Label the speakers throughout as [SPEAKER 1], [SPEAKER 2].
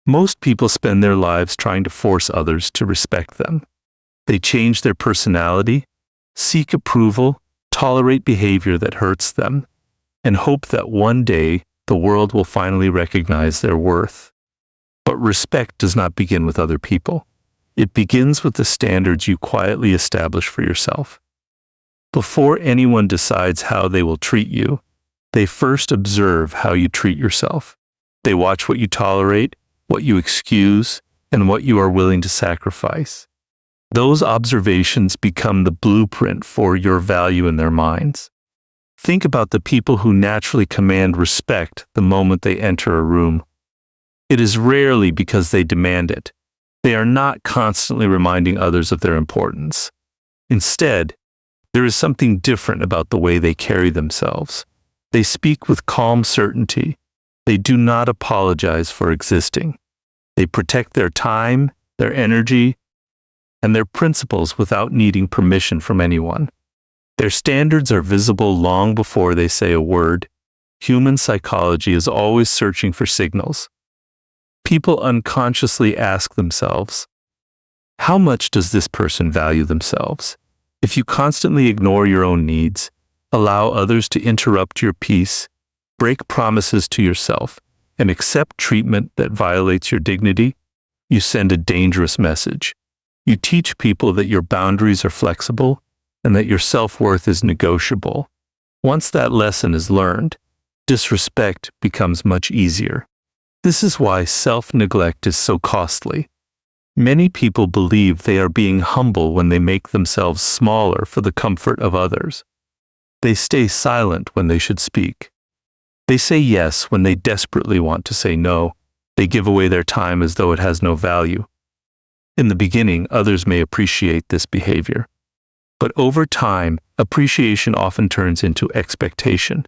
[SPEAKER 1] Most people spend their lives trying to force others to respect them. They change their personality, seek approval, tolerate behavior that hurts them, and hope that one day the world will finally recognize their worth. But respect does not begin with other people. It begins with the standards you quietly establish for yourself. Before anyone decides how they will treat you, they first observe how you treat yourself. They watch what you tolerate, what you excuse, and what you are willing to sacrifice. Those observations become the blueprint for your value in their minds. Think about the people who naturally command respect the moment they enter a room. It is rarely because they demand it. They are not constantly reminding others of their importance. Instead, there is something different about the way they carry themselves. They speak with calm certainty. They do not apologize for existing. They protect their time, their energy, and their principles without needing permission from anyone. Their standards are visible long before they say a word. Human psychology is always searching for signals. People unconsciously ask themselves, how much does this person value themselves? If you constantly ignore your own needs, allow others to interrupt your peace, break promises to yourself, and accept treatment that violates your dignity, you send a dangerous message. You teach people that your boundaries are flexible and that your self-worth is negotiable. Once that lesson is learned, disrespect becomes much easier. This is why self-neglect is so costly. Many people believe they are being humble when they make themselves smaller for the comfort of others. They stay silent when they should speak. They say yes when they desperately want to say no. They give away their time as though it has no value. In the beginning, others may appreciate this behavior. But over time, appreciation often turns into expectation.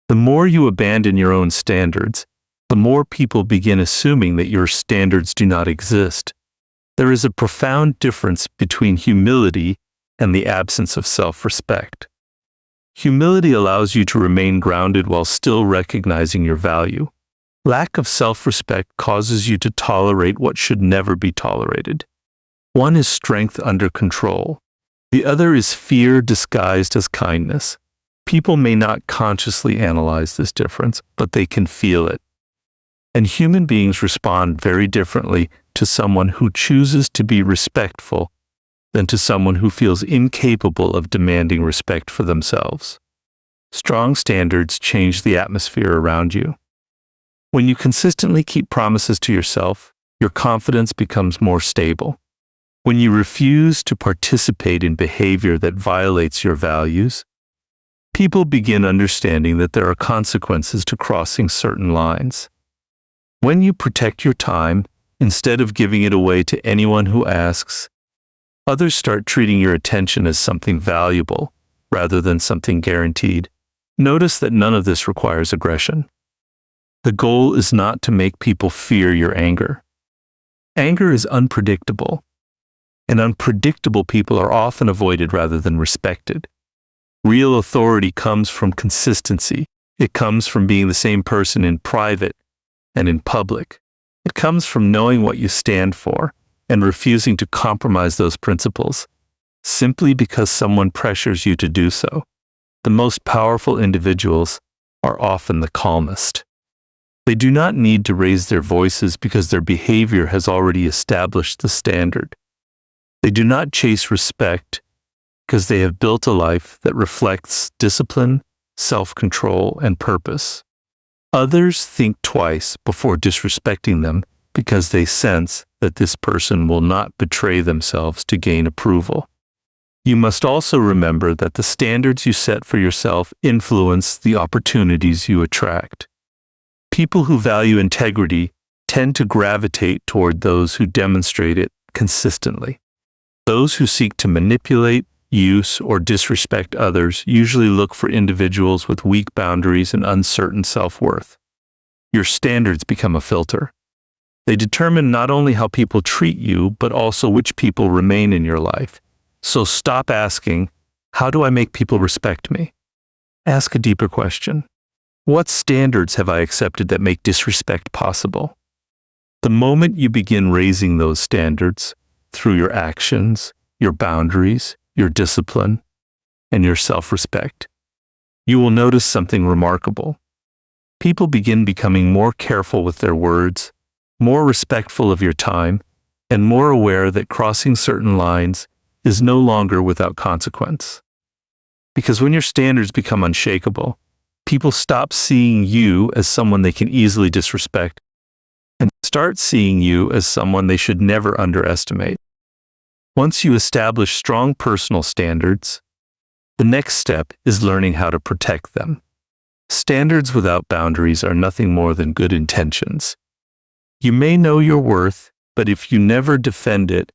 [SPEAKER 1] The more you abandon your own standards, the more people begin assuming that your standards do not exist. There is a profound difference between humility and the absence of self-respect. Humility allows you to remain grounded while still recognizing your value. Lack of self-respect causes you to tolerate what should never be tolerated. One is strength under control. The other is fear disguised as kindness. People may not consciously analyze this difference, but they can feel it. And human beings respond very differently to someone who chooses to be respectful than to someone who feels incapable of demanding respect for themselves. Strong standards change the atmosphere around you. When you consistently keep promises to yourself, your confidence becomes more stable. When you refuse to participate in behavior that violates your values, people begin understanding that there are consequences to crossing certain lines. When you protect your time, instead of giving it away to anyone who asks, others start treating your attention as something valuable rather than something guaranteed. Notice that none of this requires aggression. The goal is not to make people fear your anger. Anger is unpredictable, and unpredictable people are often avoided rather than respected. Real authority comes from consistency. It comes from being the same person in private and in public. It comes from knowing what you stand for and refusing to compromise those principles simply because someone pressures you to do so. The most powerful individuals are often the calmest. They do not need to raise their voices because their behavior has already established the standard. They do not chase respect because they have built a life that reflects discipline, self-control, and purpose. Others think twice before disrespecting them because they sense that this person will not betray themselves to gain approval. You must also remember that the standards you set for yourself influence the opportunities you attract. People who value integrity tend to gravitate toward those who demonstrate it consistently. Those who seek to manipulate, use, or disrespect others usually look for individuals with weak boundaries and uncertain self-worth. Your standards become a filter. They determine not only how people treat you, but also which people remain in your life. So stop asking, how do I make people respect me? Ask a deeper question. What standards have I accepted that make disrespect possible? The moment you begin raising those standards through your actions, your boundaries, your discipline, and your self-respect, you will notice something remarkable. People begin becoming more careful with their words, more respectful of your time, and more aware that crossing certain lines is no longer without consequence. Because when your standards become unshakable, people stop seeing you as someone they can easily disrespect and start seeing you as someone they should never underestimate. Once you establish strong personal standards, the next step is learning how to protect them. Standards without boundaries are nothing more than good intentions. You may know your worth, but if you never defend it,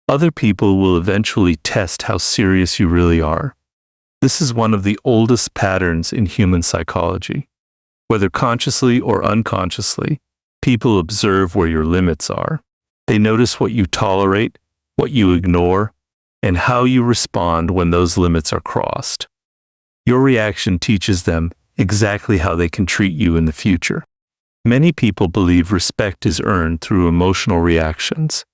[SPEAKER 1] other people will eventually test how serious you really are. This is one of the oldest patterns in human psychology. Whether consciously or unconsciously, people observe where your limits are. They notice what you tolerate, what you ignore, and how you respond when those limits are crossed. Your reaction teaches them exactly how they can treat you in the future. Many people believe respect is earned through emotional reactions.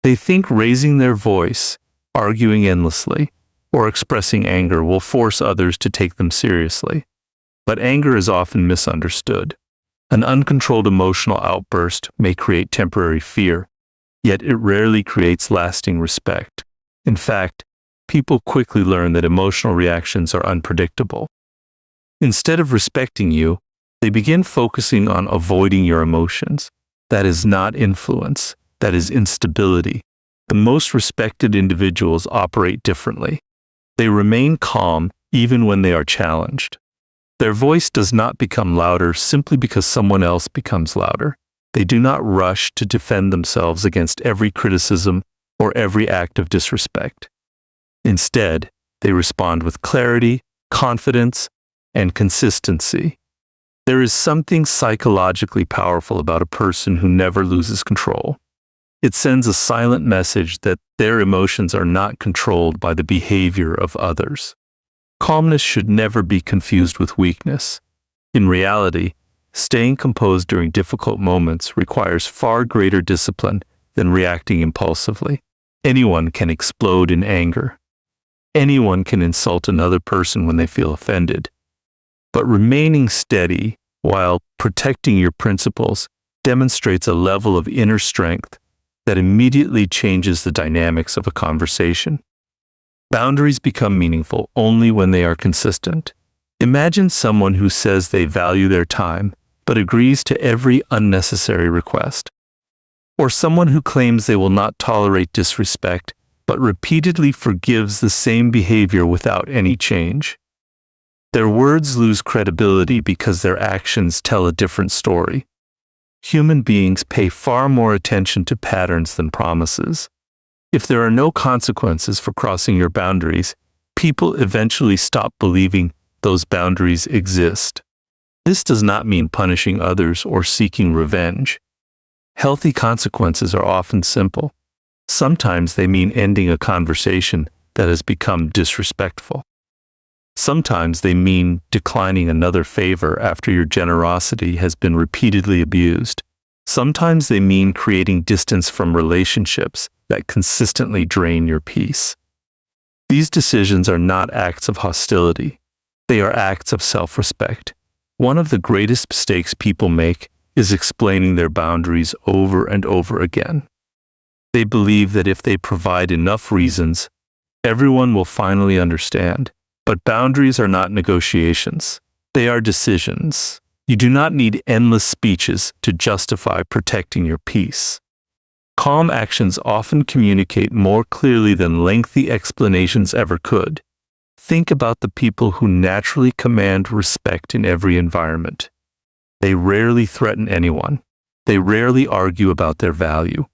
[SPEAKER 1] They think raising their voice, arguing endlessly, or expressing anger will force others to take them seriously. But anger is often misunderstood. An uncontrolled emotional outburst may create temporary fear, yet it rarely creates lasting respect. In fact, people quickly learn that emotional reactions are unpredictable. Instead of respecting you, they begin focusing on avoiding your emotions. That is not influence, that is instability. The most respected individuals operate differently. They remain calm even when they are challenged. Their voice does not become louder simply because someone else becomes louder. They do not rush to defend themselves against every criticism or every act of disrespect. Instead, they respond with clarity, confidence, and consistency. There is something psychologically powerful about a person who never loses control. It sends a silent message that their emotions are not controlled by the behavior of others. Calmness should never be confused with weakness. In reality, staying composed during difficult moments requires far greater discipline than reacting impulsively. Anyone can explode in anger. Anyone can insult another person when they feel offended. But remaining steady while protecting your principles demonstrates a level of inner strength that immediately changes the dynamics of a conversation. Boundaries become meaningful only when they are consistent. Imagine someone who says they value their time, but agrees to every unnecessary request. Or someone who claims they will not tolerate disrespect, but repeatedly forgives the same behavior without any change. Their words lose credibility because their actions tell a different story. Human beings pay far more attention to patterns than promises. If there are no consequences for crossing your boundaries, people eventually stop believing those boundaries exist. This does not mean punishing others or seeking revenge. Healthy consequences are often simple. Sometimes they mean ending a conversation that has become disrespectful. Sometimes they mean declining another favor after your generosity has been repeatedly abused. Sometimes they mean creating distance from relationships that consistently drain your peace. These decisions are not acts of hostility. They are acts of self-respect. One of the greatest mistakes people make is explaining their boundaries over and over again. They believe that if they provide enough reasons, everyone will finally understand. But boundaries are not negotiations. They are decisions. You do not need endless speeches to justify protecting your peace. Calm actions often communicate more clearly than lengthy explanations ever could. Think about the people who naturally command respect in every environment. They rarely threaten anyone. They rarely argue about their value.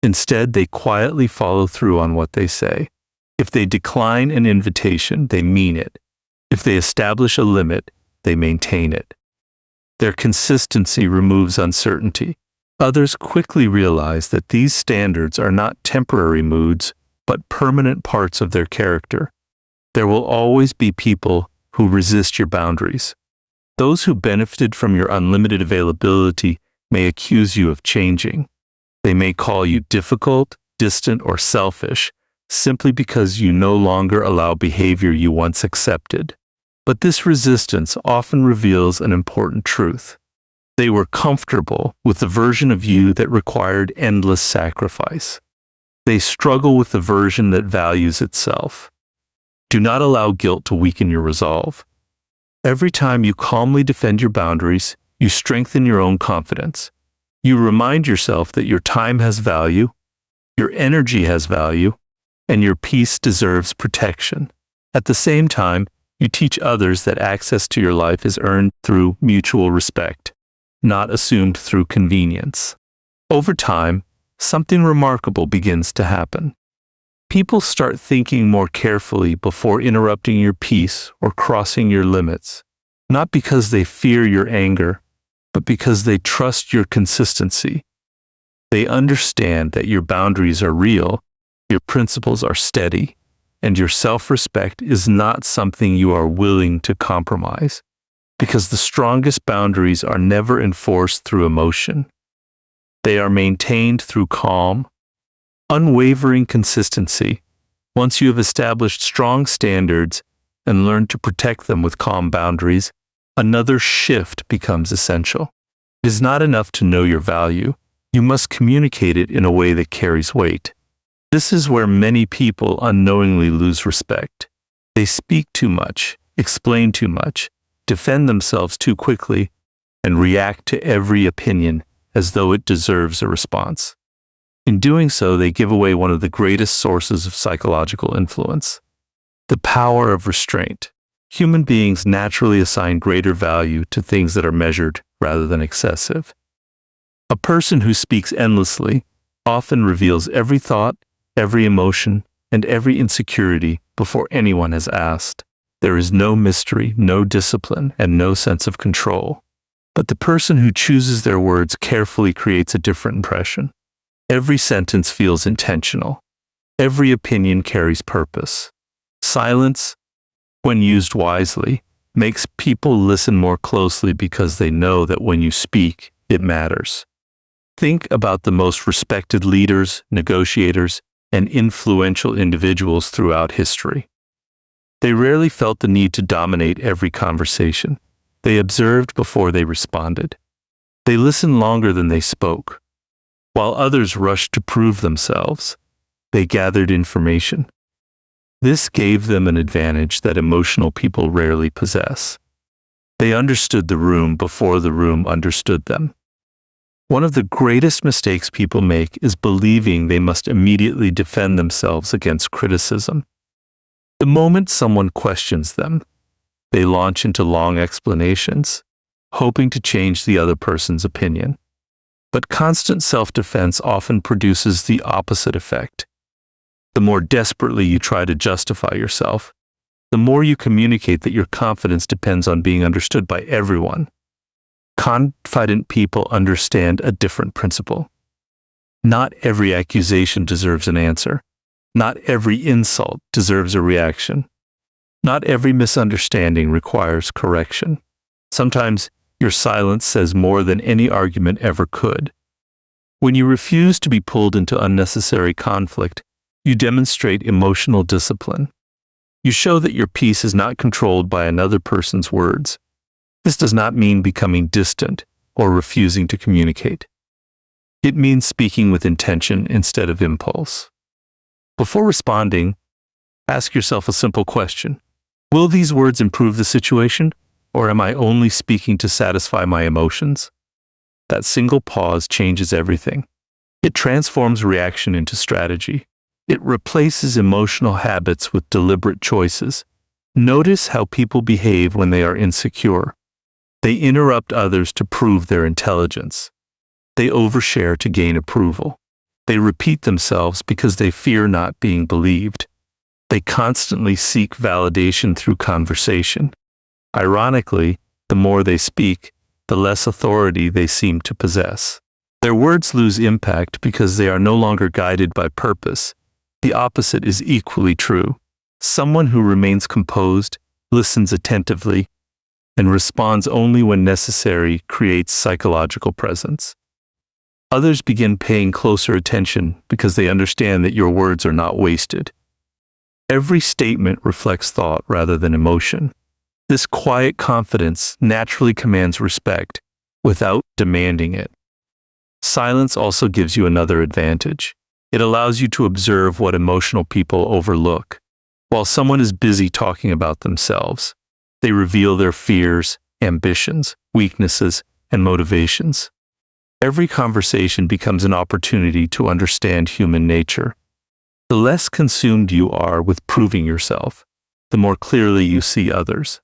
[SPEAKER 1] Instead, they quietly follow through on what they say. If they decline an invitation, they mean it. If they establish a limit, they maintain it. Their consistency removes uncertainty. Others quickly realize that these standards are not temporary moods, but permanent parts of their character. There will always be people who resist your boundaries. Those who benefited from your unlimited availability may accuse you of changing. They may call you difficult, distant, or selfish simply because you no longer allow behavior you once accepted. But this resistance often reveals an important truth. They were comfortable with the version of you that required endless sacrifice. They struggle with the version that values itself. Do not allow guilt to weaken your resolve. Every time you calmly defend your boundaries, you strengthen your own confidence. You remind yourself that your time has value, your energy has value, and your peace deserves protection. At the same time, you teach others that access to your life is earned through mutual respect, not assumed through convenience. Over time, something remarkable begins to happen. People start thinking more carefully before interrupting your peace or crossing your limits, not because they fear your anger, but because they trust your consistency. They understand that your boundaries are real, your principles are steady, and your self-respect is not something you are willing to compromise, because the strongest boundaries are never enforced through emotion. They are maintained through calm, unwavering consistency. Once you have established strong standards and learned to protect them with calm boundaries, another shift becomes essential. It is not enough to know your value. You must communicate it in a way that carries weight. This is where many people unknowingly lose respect. They speak too much, explain too much, defend themselves too quickly, and react to every opinion as though it deserves a response. In doing so, they give away one of the greatest sources of psychological influence: the power of restraint. Human beings naturally assign greater value to things that are measured rather than excessive. A person who speaks endlessly often reveals every thought, every emotion, and every insecurity before anyone has asked. There is no mystery, no discipline, and no sense of control. But the person who chooses their words carefully creates a different impression. Every sentence feels intentional. Every opinion carries purpose. Silence, when used wisely, makes people listen more closely because they know that when you speak, it matters. Think about the most respected leaders, negotiators, and influential individuals throughout history. They rarely felt the need to dominate every conversation. They observed before they responded. They listened longer than they spoke. While others rushed to prove themselves, they gathered information. This gave them an advantage that emotional people rarely possess. They understood the room before the room understood them. One of the greatest mistakes people make is believing they must immediately defend themselves against criticism. The moment someone questions them, they launch into long explanations, hoping to change the other person's opinion. But constant self-defense often produces the opposite effect. The more desperately you try to justify yourself, the more you communicate that your confidence depends on being understood by everyone. Confident people understand a different principle. Not every accusation deserves an answer. Not every insult deserves a reaction. Not every misunderstanding requires correction. Sometimes your silence says more than any argument ever could. When you refuse to be pulled into unnecessary conflict, you demonstrate emotional discipline. You show that your peace is not controlled by another person's words. This does not mean becoming distant or refusing to communicate. It means speaking with intention instead of impulse. Before responding, ask yourself a simple question. Will these words improve the situation, or am I only speaking to satisfy my emotions? That single pause changes everything. It transforms reaction into strategy. It replaces emotional habits with deliberate choices. Notice how people behave when they are insecure. They interrupt others to prove their intelligence. They overshare to gain approval. They repeat themselves because they fear not being believed. They constantly seek validation through conversation. Ironically, the more they speak, the less authority they seem to possess. Their words lose impact because they are no longer guided by purpose. The opposite is equally true. Someone who remains composed, listens attentively, and responds only when necessary creates psychological presence. Others begin paying closer attention because they understand that your words are not wasted. Every statement reflects thought rather than emotion. This quiet confidence naturally commands respect without demanding it. Silence also gives you another advantage. It allows you to observe what emotional people overlook. While someone is busy talking about themselves, they reveal their fears, ambitions, weaknesses, and motivations. Every conversation becomes an opportunity to understand human nature. The less consumed you are with proving yourself, the more clearly you see others.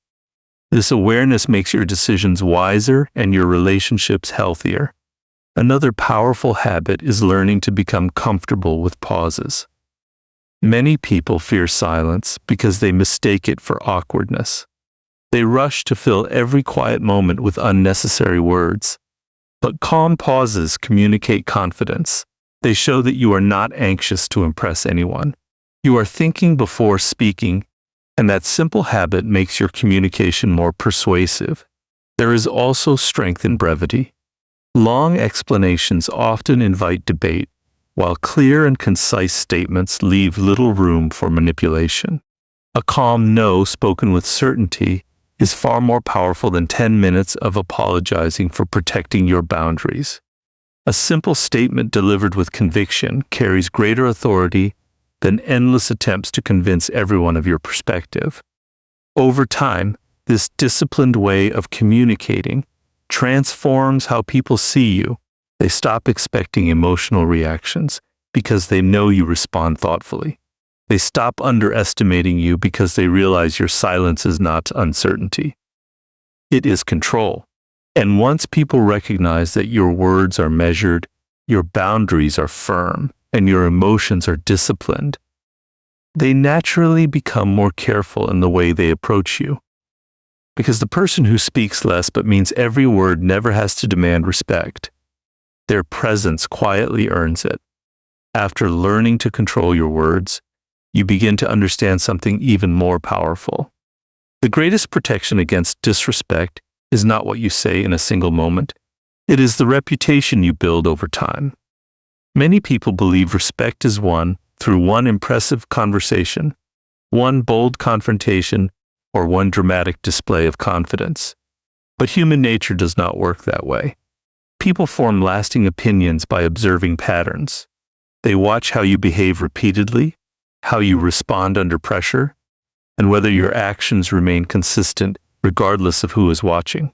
[SPEAKER 1] This awareness makes your decisions wiser and your relationships healthier. Another powerful habit is learning to become comfortable with pauses. Many people fear silence because they mistake it for awkwardness. They rush to fill every quiet moment with unnecessary words. But calm pauses communicate confidence. They show that you are not anxious to impress anyone. You are thinking before speaking, and that simple habit makes your communication more persuasive. There is also strength in brevity. Long explanations often invite debate, while clear and concise statements leave little room for manipulation. A calm no spoken with certainty is far more powerful than 10 minutes of apologizing for protecting your boundaries. A simple statement delivered with conviction carries greater authority than endless attempts to convince everyone of your perspective. Over time, this disciplined way of communicating transforms how people see you. They stop expecting emotional reactions because they know you respond thoughtfully. They stop underestimating you because they realize your silence is not uncertainty. It is control. And once people recognize that your words are measured, your boundaries are firm, and your emotions are disciplined, they naturally become more careful in the way they approach you. Because the person who speaks less but means every word never has to demand respect. Their presence quietly earns it. After learning to control your words, you begin to understand something even more powerful. The greatest protection against disrespect is not what you say in a single moment. It is the reputation you build over time. Many people believe respect is won through one impressive conversation, one bold confrontation, or one dramatic display of confidence. But human nature does not work that way. People form lasting opinions by observing patterns. They watch how you behave repeatedly, how you respond under pressure, and whether your actions remain consistent regardless of who is watching.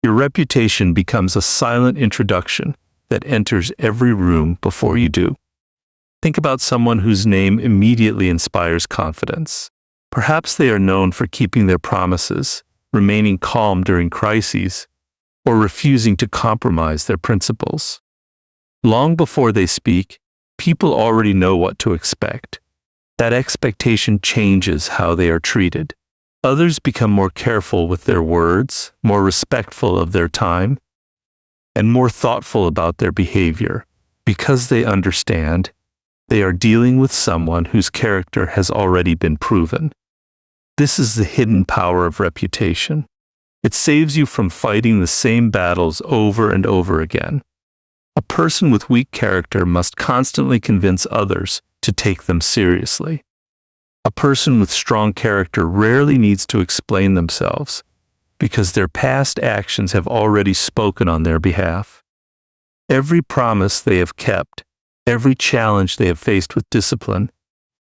[SPEAKER 1] Your reputation becomes a silent introduction that enters every room before you do. Think about someone whose name immediately inspires confidence. Perhaps they are known for keeping their promises, remaining calm during crises, or refusing to compromise their principles. Long before they speak, people already know what to expect. That expectation changes how they are treated. Others become more careful with their words, more respectful of their time, and more thoughtful about their behavior because they understand they are dealing with someone whose character has already been proven. This is the hidden power of reputation. It saves you from fighting the same battles over and over again. A person with weak character must constantly convince others to take them seriously. A person with strong character rarely needs to explain themselves because their past actions have already spoken on their behalf. Every promise they have kept, every challenge they have faced with discipline,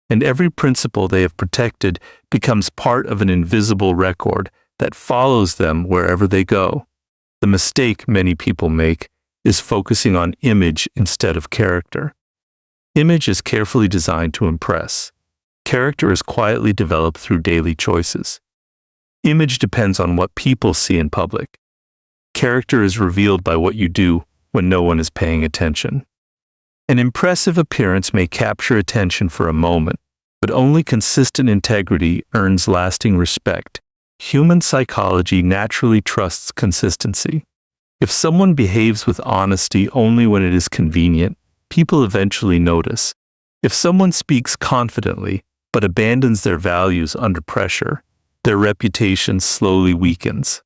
[SPEAKER 1] and every principle they have protected becomes part of an invisible record that follows them wherever they go. The mistake many people make is focusing on image instead of character. Image is carefully designed to impress. Character is quietly developed through daily choices. Image depends on what people see in public. Character is revealed by what you do when no one is paying attention. An impressive appearance may capture attention for a moment, but only consistent integrity earns lasting respect. Human psychology naturally trusts consistency. If someone behaves with honesty only when it is convenient, people eventually notice. If someone speaks confidently but abandons their values under pressure, their reputation slowly weakens.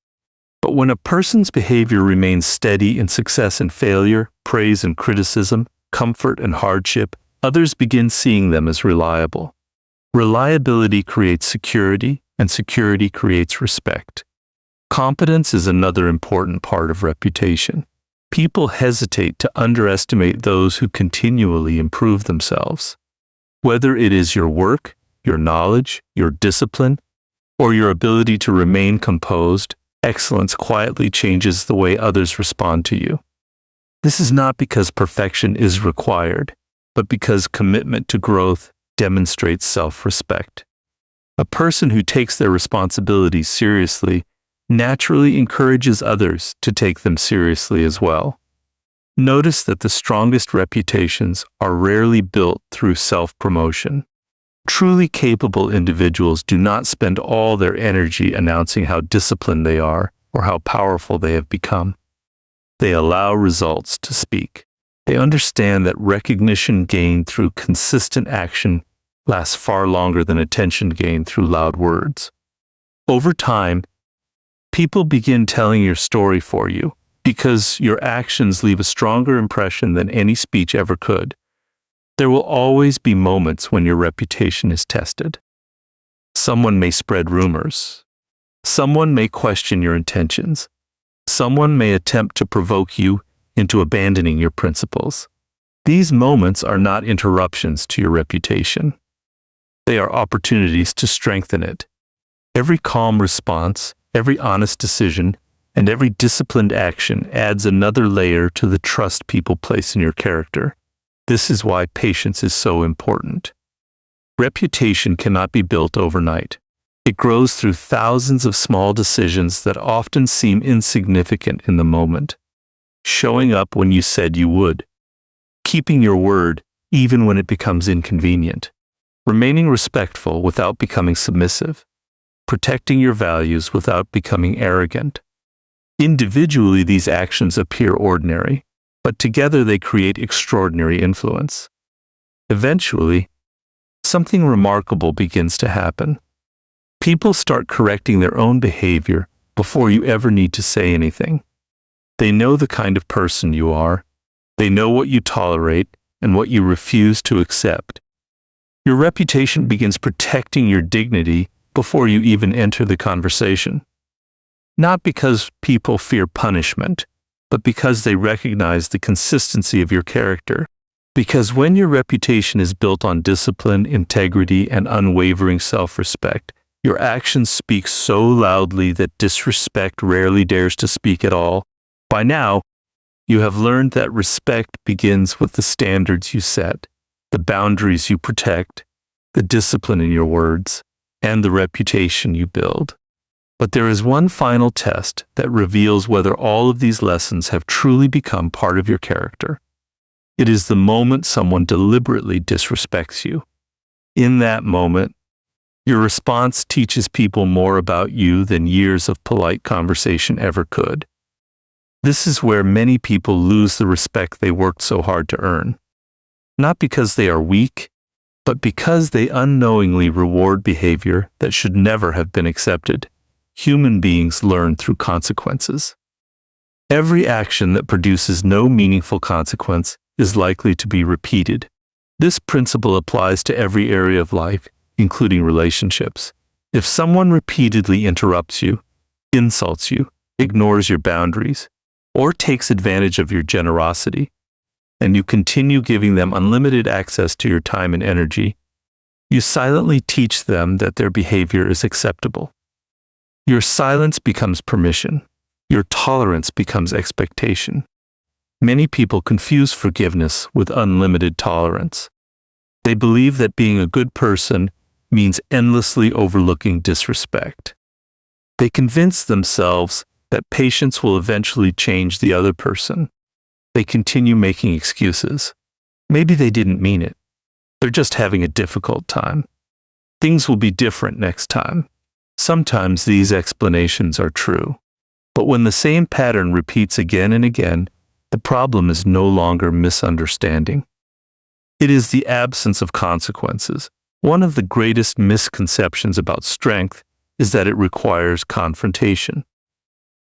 [SPEAKER 1] But when a person's behavior remains steady in success and failure, praise and criticism, comfort and hardship, others begin seeing them as reliable. Reliability creates security, and security creates respect. Competence is another important part of reputation. People hesitate to underestimate those who continually improve themselves. Whether it is your work, your knowledge, your discipline, or your ability to remain composed, excellence quietly changes the way others respond to you. This is not because perfection is required, but because commitment to growth demonstrates self-respect. A person who takes their responsibilities seriously naturally encourages others to take them seriously as well. Notice that the strongest reputations are rarely built through self-promotion. Truly capable individuals do not spend all their energy announcing how disciplined they are or how powerful they have become. They allow results to speak. They understand that recognition gained through consistent action lasts far longer than attention gained through loud words. Over time, people begin telling your story for you because your actions leave a stronger impression than any speech ever could. There will always be moments when your reputation is tested. Someone may spread rumors. Someone may question your intentions. Someone may attempt to provoke you into abandoning your principles. These moments are not interruptions to your reputation. They are opportunities to strengthen it. Every calm response, every honest decision, and every disciplined action adds another layer to the trust people place in your character. This is why patience is so important. Reputation cannot be built overnight. It grows through thousands of small decisions that often seem insignificant in the moment. Showing up when you said you would. Keeping your word even when it becomes inconvenient. Remaining respectful without becoming submissive. Protecting your values without becoming arrogant. Individually, these actions appear ordinary, but together they create extraordinary influence. Eventually, something remarkable begins to happen. People start correcting their own behavior before you ever need to say anything. They know the kind of person you are. They know what you tolerate and what you refuse to accept. Your reputation begins protecting your dignity before you even enter the conversation. Not because people fear punishment, but because they recognize the consistency of your character. Because when your reputation is built on discipline, integrity, and unwavering self-respect, your actions speak so loudly that disrespect rarely dares to speak at all. By now, you have learned that respect begins with the standards you set, the boundaries you protect, the discipline in your words, and the reputation you build. But there is one final test that reveals whether all of these lessons have truly become part of your character. It is the moment someone deliberately disrespects you. In that moment, your response teaches people more about you than years of polite conversation ever could. This is where many people lose the respect they worked so hard to earn. Not because they are weak, but because they unknowingly reward behavior that should never have been accepted. Human beings learn through consequences. Every action that produces no meaningful consequence is likely to be repeated. This principle applies to every area of life, including relationships. If someone repeatedly interrupts you, insults you, ignores your boundaries, or takes advantage of your generosity, and you continue giving them unlimited access to your time and energy, you silently teach them that their behavior is acceptable. Your silence becomes permission. Your tolerance becomes expectation. Many people confuse forgiveness with unlimited tolerance. They believe that being a good person means endlessly overlooking disrespect. They convince themselves that patience will eventually change the other person. They continue making excuses. Maybe they didn't mean it. They're just having a difficult time. Things will be different next time. Sometimes these explanations are true. But when the same pattern repeats again and again, the problem is no longer misunderstanding. It is the absence of consequences. One of the greatest misconceptions about strength is that it requires confrontation.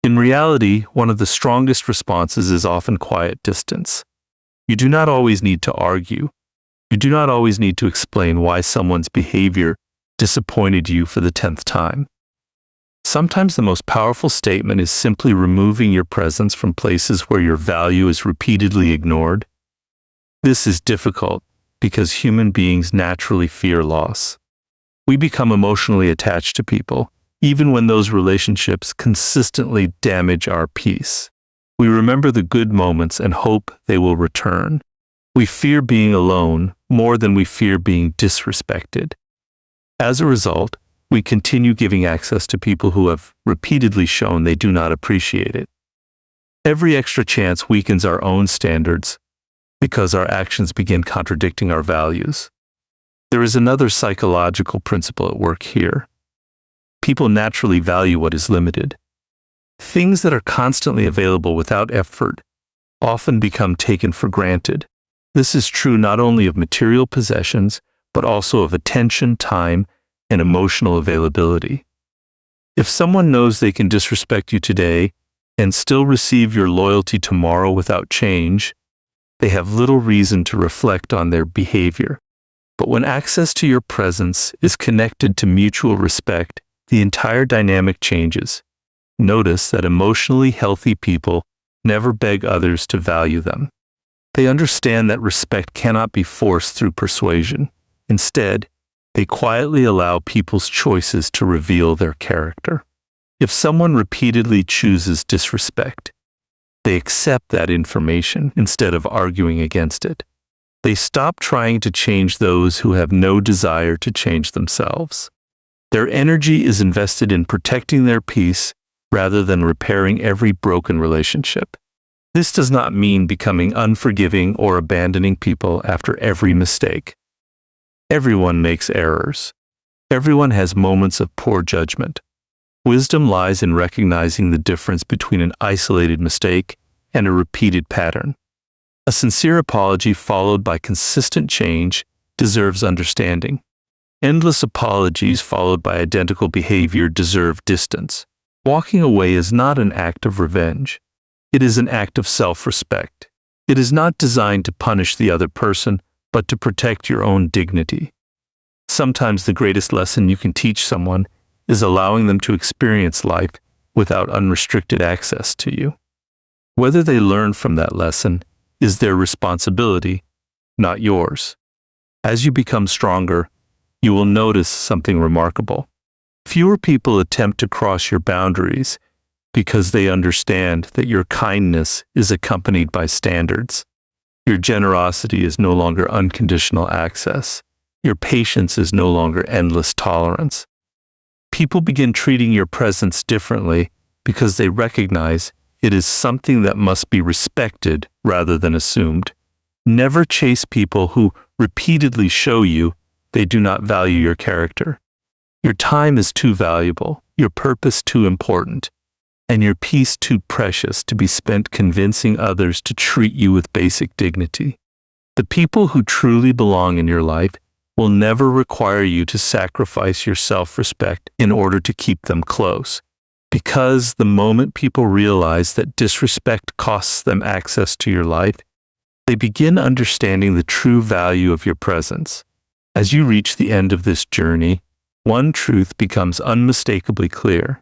[SPEAKER 1] In reality, one of the strongest responses is often quiet distance. You do not always need to argue. You do not always need to explain why someone's behavior disappointed you for the 10th time. Sometimes the most powerful statement is simply removing your presence from places where your value is repeatedly ignored. This is difficult because human beings naturally fear loss. We become emotionally attached to people, even when those relationships consistently damage our peace. We remember the good moments and hope they will return. We fear being alone more than we fear being disrespected. As a result, we continue giving access to people who have repeatedly shown they do not appreciate it. Every extra chance weakens our own standards because our actions begin contradicting our values. There is another psychological principle at work here. People naturally value what is limited. Things that are constantly available without effort often become taken for granted. This is true not only of material possessions, but also of attention, time, and emotional availability. If someone knows they can disrespect you today and still receive your loyalty tomorrow without change, they have little reason to reflect on their behavior. But when access to your presence is connected to mutual respect, the entire dynamic changes. Notice that emotionally healthy people never beg others to value them. They understand that respect cannot be forced through persuasion. Instead, they quietly allow people's choices to reveal their character. If someone repeatedly chooses disrespect, they accept that information instead of arguing against it. They stop trying to change those who have no desire to change themselves. Their energy is invested in protecting their peace rather than repairing every broken relationship. This does not mean becoming unforgiving or abandoning people after every mistake. Everyone makes errors. Everyone has moments of poor judgment. Wisdom lies in recognizing the difference between an isolated mistake and a repeated pattern. A sincere apology followed by consistent change deserves understanding. Endless apologies followed by identical behavior deserve distance. Walking away is not an act of revenge. It is an act of self-respect. It is not designed to punish the other person, but to protect your own dignity. Sometimes the greatest lesson you can teach someone is allowing them to experience life without unrestricted access to you. Whether they learn from that lesson is their responsibility, not yours. As you become stronger, you will notice something remarkable. Fewer people attempt to cross your boundaries because they understand that your kindness is accompanied by standards. Your generosity is no longer unconditional access. Your patience is no longer endless tolerance. People begin treating your presence differently because they recognize it is something that must be respected rather than assumed. Never chase people who repeatedly show you they do not value your character. Your time is too valuable, your purpose too important, and your peace too precious to be spent convincing others to treat you with basic dignity. The people who truly belong in your life will never require you to sacrifice your self-respect in order to keep them close. Because the moment people realize that disrespect costs them access to your life, they begin understanding the true value of your presence. As you reach the end of this journey, one truth becomes unmistakably clear.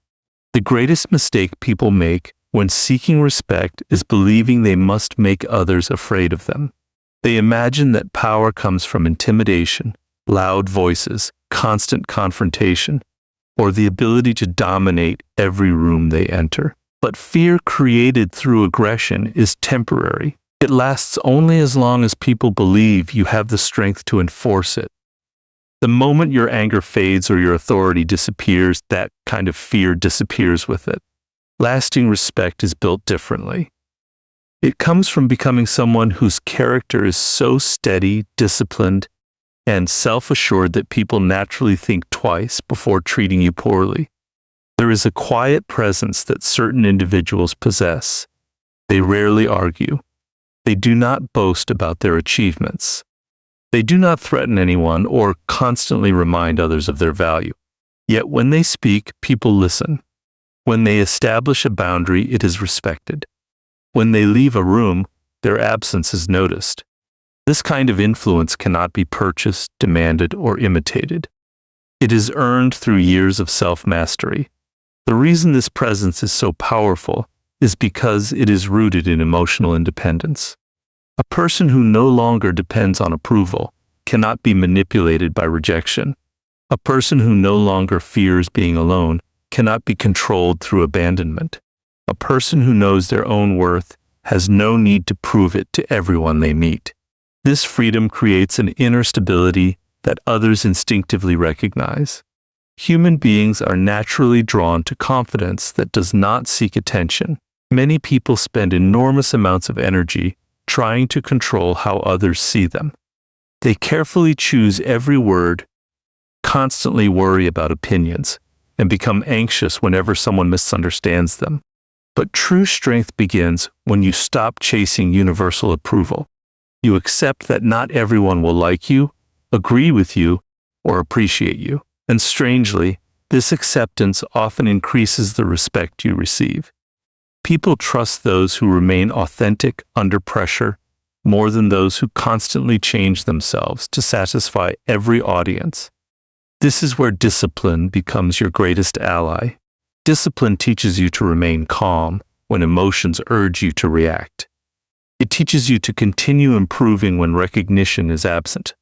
[SPEAKER 1] The greatest mistake people make when seeking respect is believing they must make others afraid of them. They imagine that power comes from intimidation, loud voices, constant confrontation, or the ability to dominate every room they enter. But fear created through aggression is temporary. It lasts only as long as people believe you have the strength to enforce it. The moment your anger fades or your authority disappears, that kind of fear disappears with it. Lasting respect is built differently. It comes from becoming someone whose character is so steady, disciplined, and self-assured that people naturally think twice before treating you poorly. There is a quiet presence that certain individuals possess. They rarely argue. They do not boast about their achievements. They do not threaten anyone or constantly remind others of their value. Yet when they speak, people listen. When they establish a boundary, it is respected. When they leave a room, their absence is noticed. This kind of influence cannot be purchased, demanded, or imitated. It is earned through years of self-mastery. The reason this presence is so powerful is because it is rooted in emotional independence. A person who no longer depends on approval cannot be manipulated by rejection. A person who no longer fears being alone cannot be controlled through abandonment. A person who knows their own worth has no need to prove it to everyone they meet. This freedom creates an inner stability that others instinctively recognize. Human beings are naturally drawn to confidence that does not seek attention. Many people spend enormous amounts of energy trying to control how others see them. They carefully choose every word, constantly worry about opinions, and become anxious whenever someone misunderstands them. But true strength begins when you stop chasing universal approval. You accept that not everyone will like you, agree with you, or appreciate you. And strangely, this acceptance often increases the respect you receive. People trust those who remain authentic under pressure more than those who constantly change themselves to satisfy every audience. This is where discipline becomes your greatest ally. Discipline teaches you to remain calm when emotions urge you to react. It teaches you to continue improving when recognition is absent.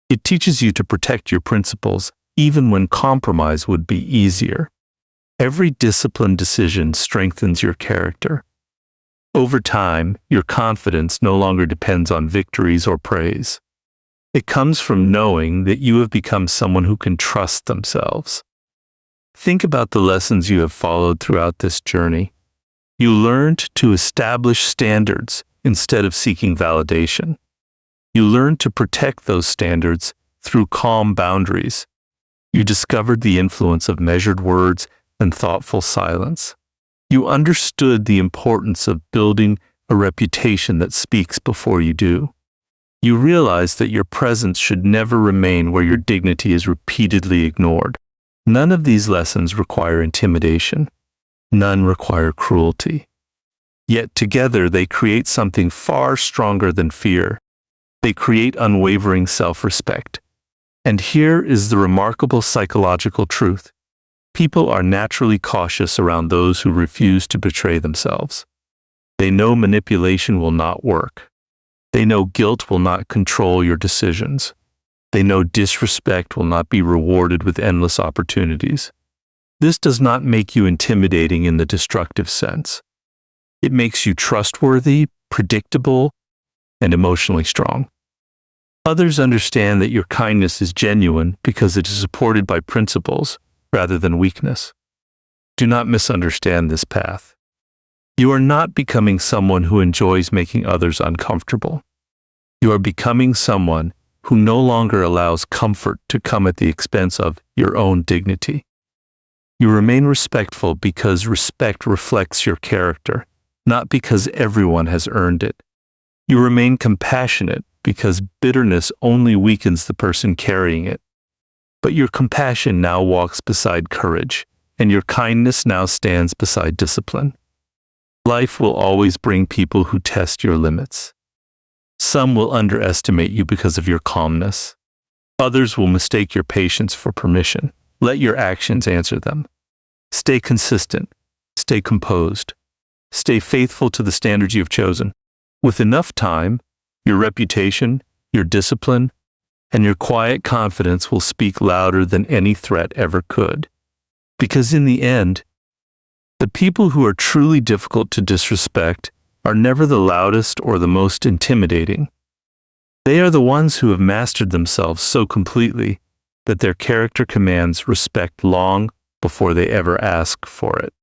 [SPEAKER 1] It teaches you to protect your principles even when compromise would be easier. Every disciplined decision strengthens your character. Over time, your confidence no longer depends on victories or praise. It comes from knowing that you have become someone who can trust themselves. Think about the lessons you have followed throughout this journey. You learned to establish standards instead of seeking validation. You learned to protect those standards through calm boundaries. You discovered the influence of measured words and thoughtful silence. You understood the importance of building a reputation that speaks before you do. You realized that your presence should never remain where your dignity is repeatedly ignored. None of these lessons require intimidation. None require cruelty. Yet together they create something far stronger than fear. They create unwavering self-respect. And here is the remarkable psychological truth. People are naturally cautious around those who refuse to betray themselves. They know manipulation will not work. They know guilt will not control your decisions. They know disrespect will not be rewarded with endless opportunities. This does not make you intimidating in the destructive sense. It makes you trustworthy, predictable, and emotionally strong. Others understand that your kindness is genuine because it is supported by principles rather than weakness. Do not misunderstand this path. You are not becoming someone who enjoys making others uncomfortable. You are becoming someone who no longer allows comfort to come at the expense of your own dignity. You remain respectful because respect reflects your character, not because everyone has earned it. You remain compassionate because bitterness only weakens the person carrying it. But your compassion now walks beside courage, and your kindness now stands beside discipline. Life will always bring people who test your limits. Some will underestimate you because of your calmness. Others will mistake your patience for permission. Let your actions answer them. Stay consistent. Stay composed. Stay faithful to the standards you have chosen. With enough time, your reputation, your discipline, and your quiet confidence will speak louder than any threat ever could. Because in the end, the people who are truly difficult to disrespect are never the loudest or the most intimidating. They are the ones who have mastered themselves so completely that their character commands respect long before they ever ask for it.